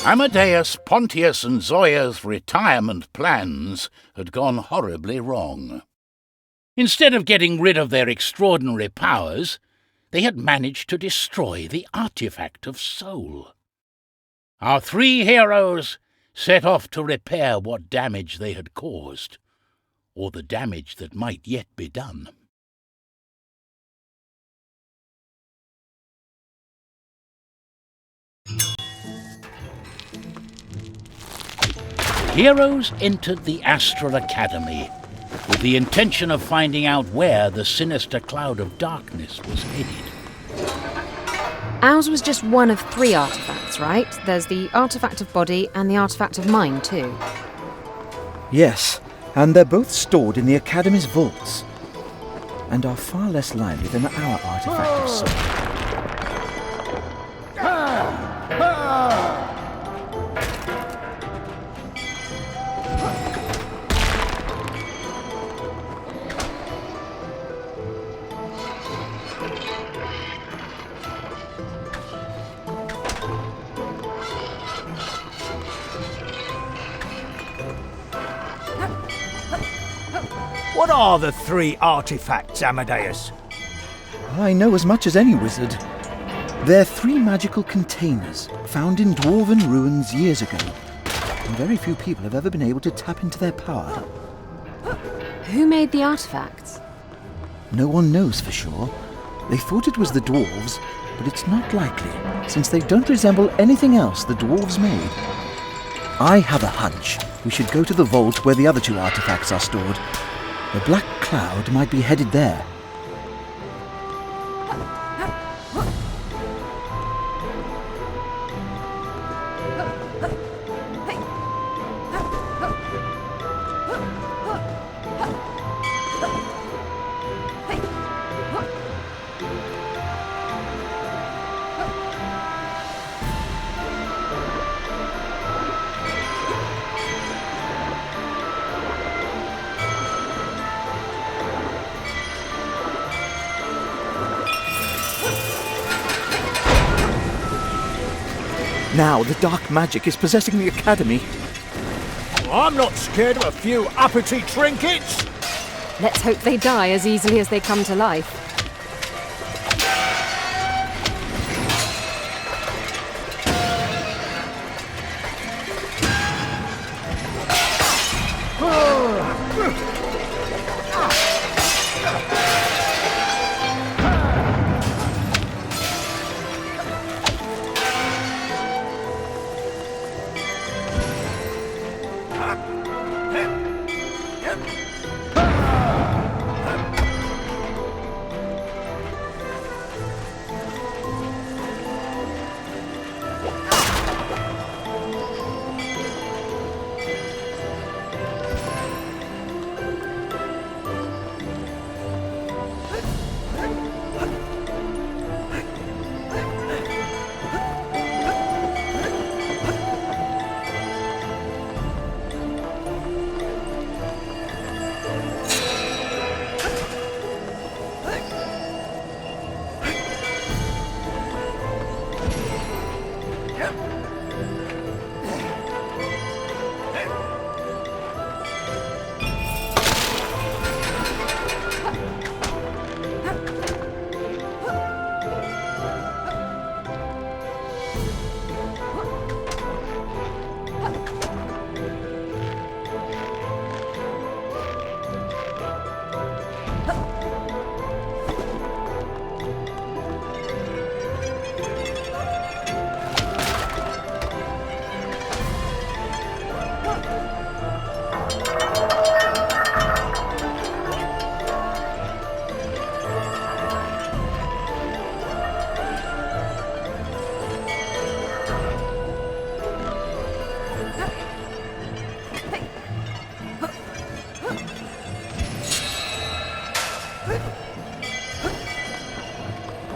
Amadeus, Pontius and Zoya's retirement plans had gone horribly wrong. Instead of getting rid of their extraordinary powers, they had managed to destroy the artifact of soul. Our three heroes set off to repair what damage they had caused, or the damage that might yet be done. Heroes entered the Astral Academy with the intention of finding out where the sinister cloud of darkness was headed. Ours was just one of 3 artifacts, right? There's the artifact of body and the artifact of mind too. Yes, and they're both stored in the Academy's vaults, and are far less lively than our artifact of soul. What are the 3 artifacts, Amadeus? I know as much as any wizard. They're 3 magical containers found in dwarven ruins years ago, and very few people have ever been able to tap into their power. Who made the artifacts? No one knows for sure. They thought it was the dwarves, but it's not likely, since they don't resemble anything else the dwarves made. I have a hunch we should go to the vault where the other 2 artifacts are stored. The black cloud might be headed there. Now the dark magic is possessing the Academy. Well, I'm not scared of a few uppity trinkets. Let's hope they die as easily as they come to life.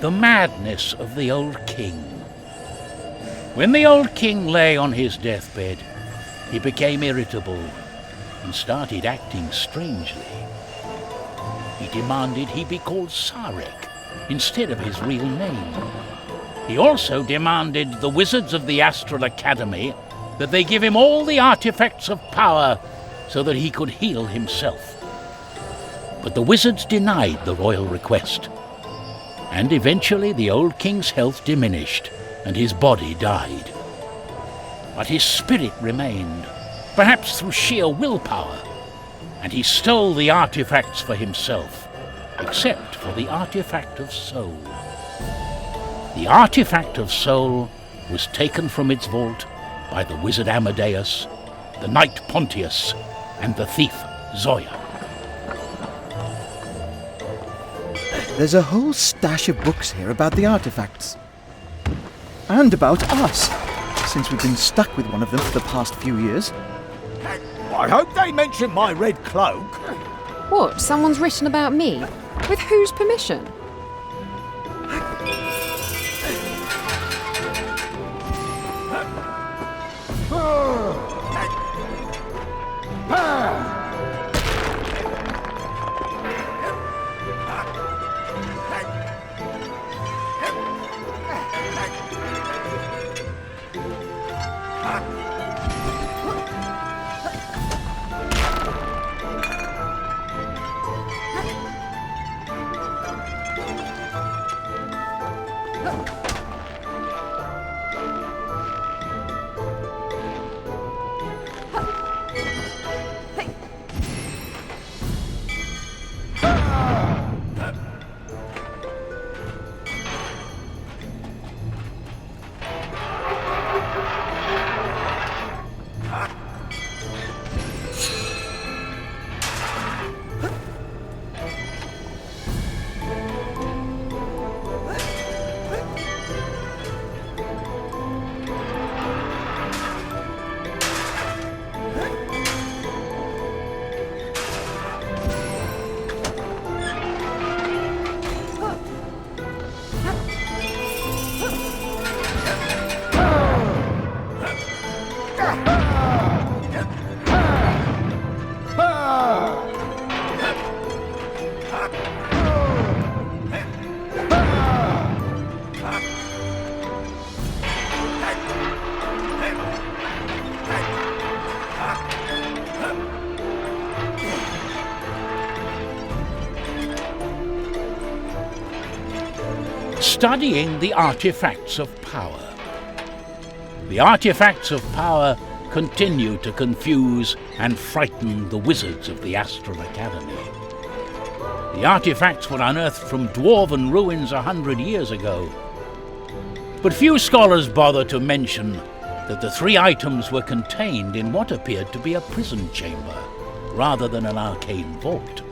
The madness of the old king. When the old king lay on his deathbed, he became irritable and started acting strangely. He demanded he be called Sarek instead of his real name. He also demanded the wizards of the Astral Academy that they give him all the artifacts of power so that he could heal himself. But the wizards denied the royal request, and eventually the old king's health diminished and his body died. But his spirit remained, perhaps through sheer willpower, and he stole the artifacts for himself, except for the artifact of soul. The artifact of soul was taken from its vault by the wizard Amadeus, the knight Pontius, and the thief Zoya. There's a whole stash of books here about the artifacts. And about us, since we've been stuck with one of them for the past few years. I hope they mention my red cloak. What? Someone's written about me? With whose permission? Studying the artifacts of power. The artifacts of power continue to confuse and frighten the wizards of the Astral Academy. The artifacts were unearthed from dwarven ruins 100 years ago. But few scholars bother to mention that the 3 items were contained in what appeared to be a prison chamber, rather than an arcane vault.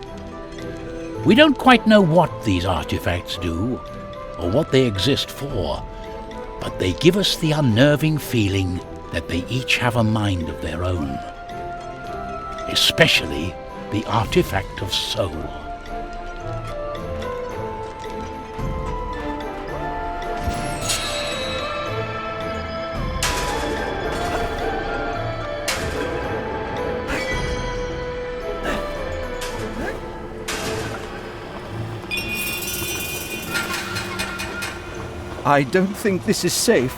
We don't quite know what these artifacts do, or what they exist for, but they give us the unnerving feeling that they each have a mind of their own. Especially the artifact of soul. I don't think this is safe.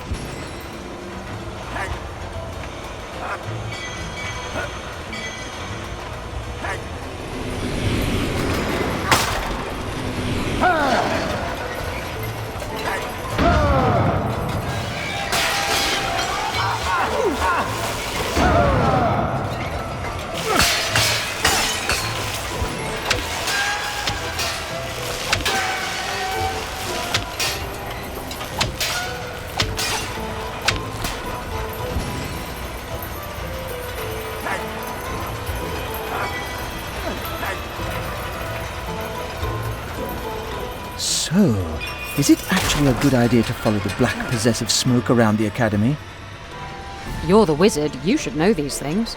So, is it actually a good idea to follow the black possessive smoke around the academy? You're the wizard, you should know these things.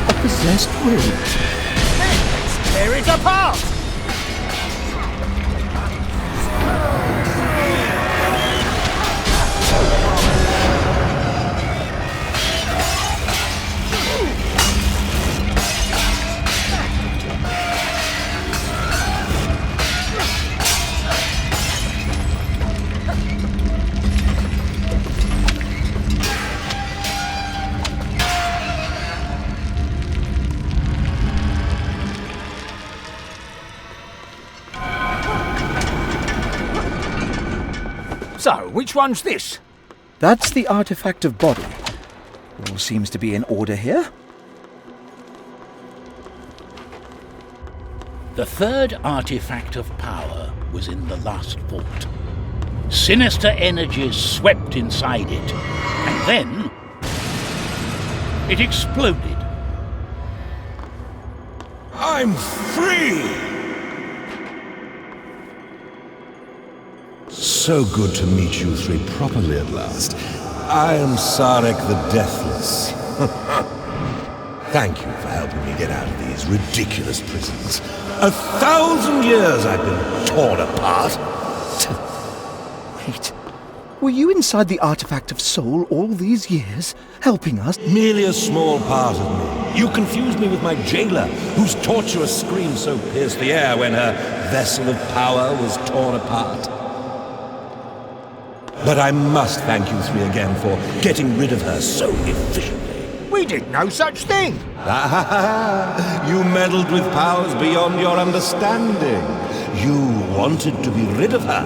A possessed room. Let's tear it apart! So, which one's this? That's the artifact of body. All seems to be in order here. The third artifact of power was in the last vault. Sinister energies swept inside it, and then it exploded. I'm free! So good to meet you three properly at last. I am Sarek the Deathless. Thank you for helping me get out of these ridiculous prisons. 1,000 years I've been torn apart. Wait, were you inside the artifact of soul all these years, helping us? Merely a small part of me. You confused me with my jailer, whose torturous scream so pierced the air when her vessel of power was torn apart. But I must thank you three again for getting rid of her so efficiently. We did no such thing. You meddled with powers beyond your understanding. You wanted to be rid of her,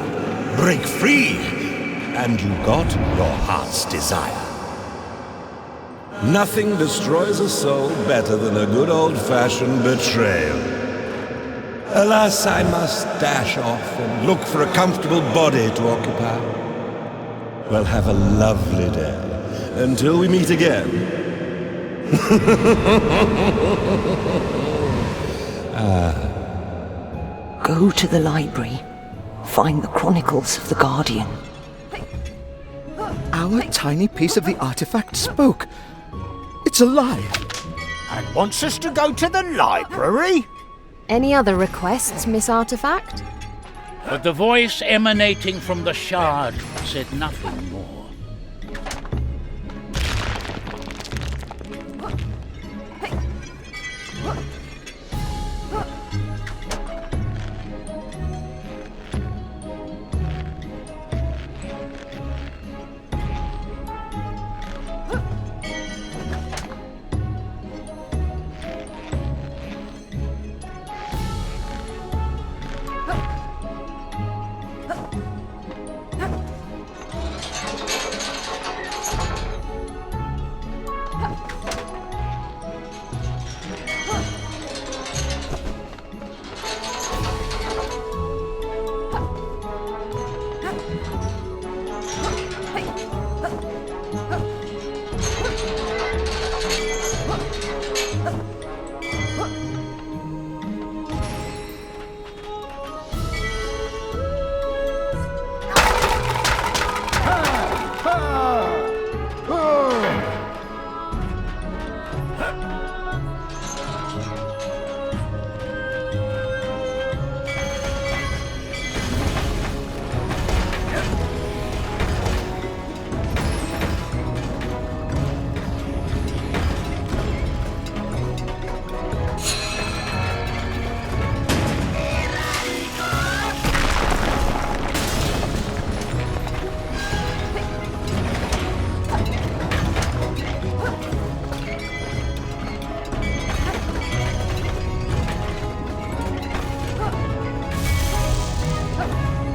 break free, and you got your heart's desire. Nothing destroys a soul better than a good old-fashioned betrayal. Alas, I must dash off and look for a comfortable body to occupy. Well, have a lovely day. Until we meet again. Go to the library. Find the Chronicles of the Guardian. Our tiny piece of the artifact spoke. It's alive. And wants us to go to the library? Any other requests, Miss Artifact? But the voice emanating from the shard said nothing more.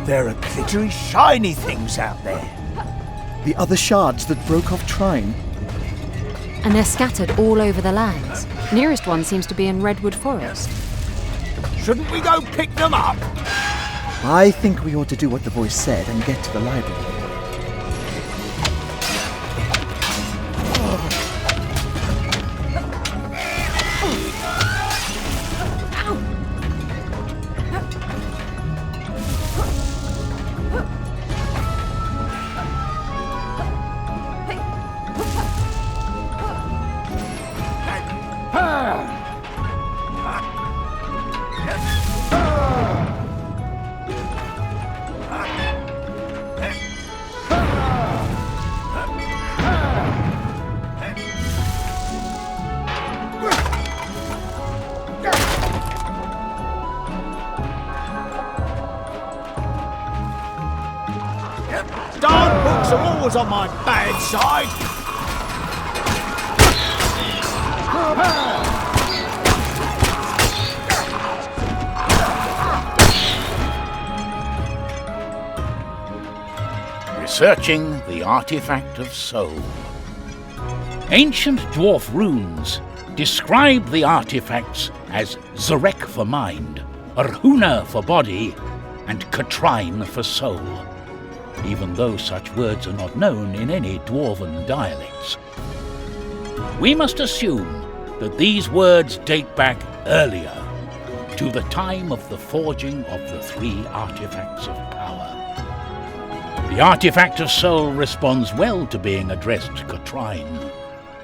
There are glittery, shiny things out there. The other shards that broke off Trine. And they're scattered all over the lands. Nearest one seems to be in Redwood Forest. Shouldn't we go pick them up? I think we ought to do what the voice said and get to the library. Darn books are always on my bad side. searching the artifact of soul. Ancient dwarf runes describe the artifacts as Zarek for mind, Arhuna for body, and Trine for soul, even though such words are not known in any dwarven dialects. We must assume that these words date back earlier, to the time of the forging of the 3 artifacts of power. The artifact of soul responds well to being addressed Trine,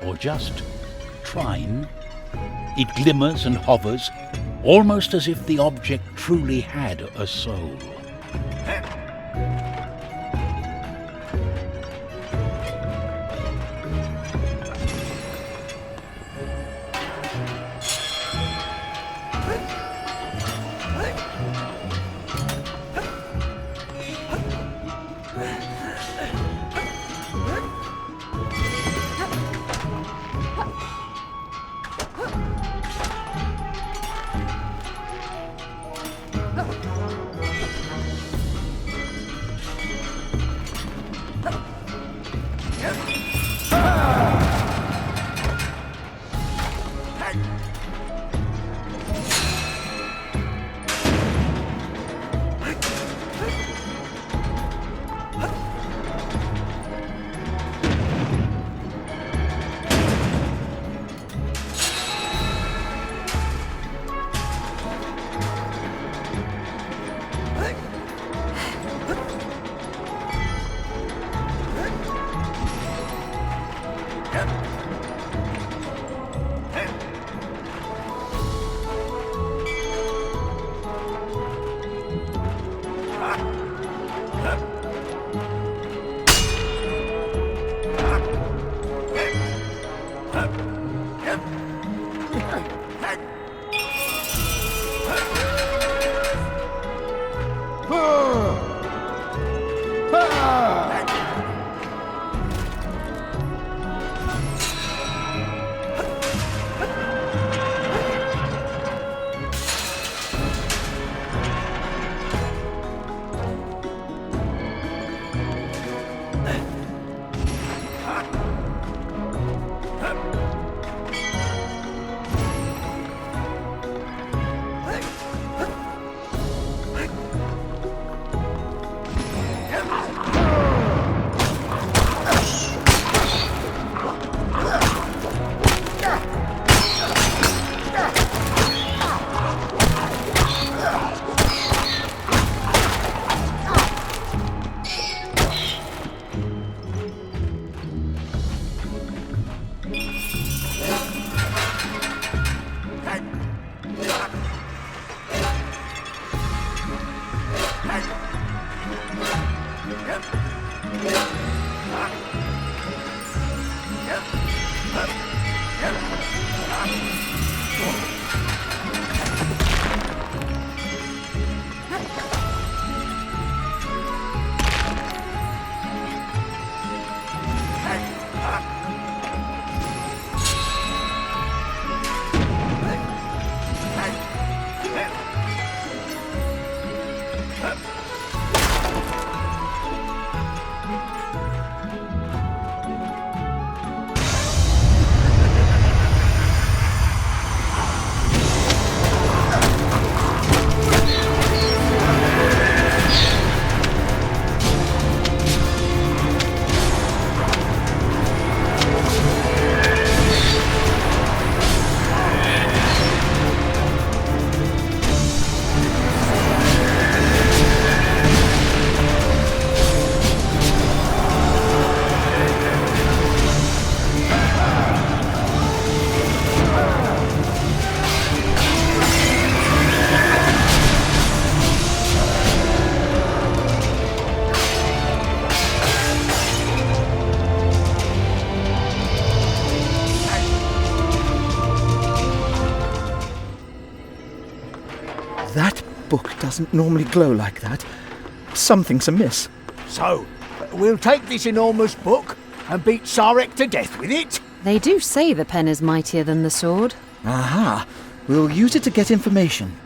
or just Trine. It glimmers and hovers, almost as if the object truly had a soul. That book doesn't normally glow like that. Something's amiss. So, we'll take this enormous book and beat Sarek to death with it? They do say the pen is mightier than the sword. Aha! We'll use it to get information.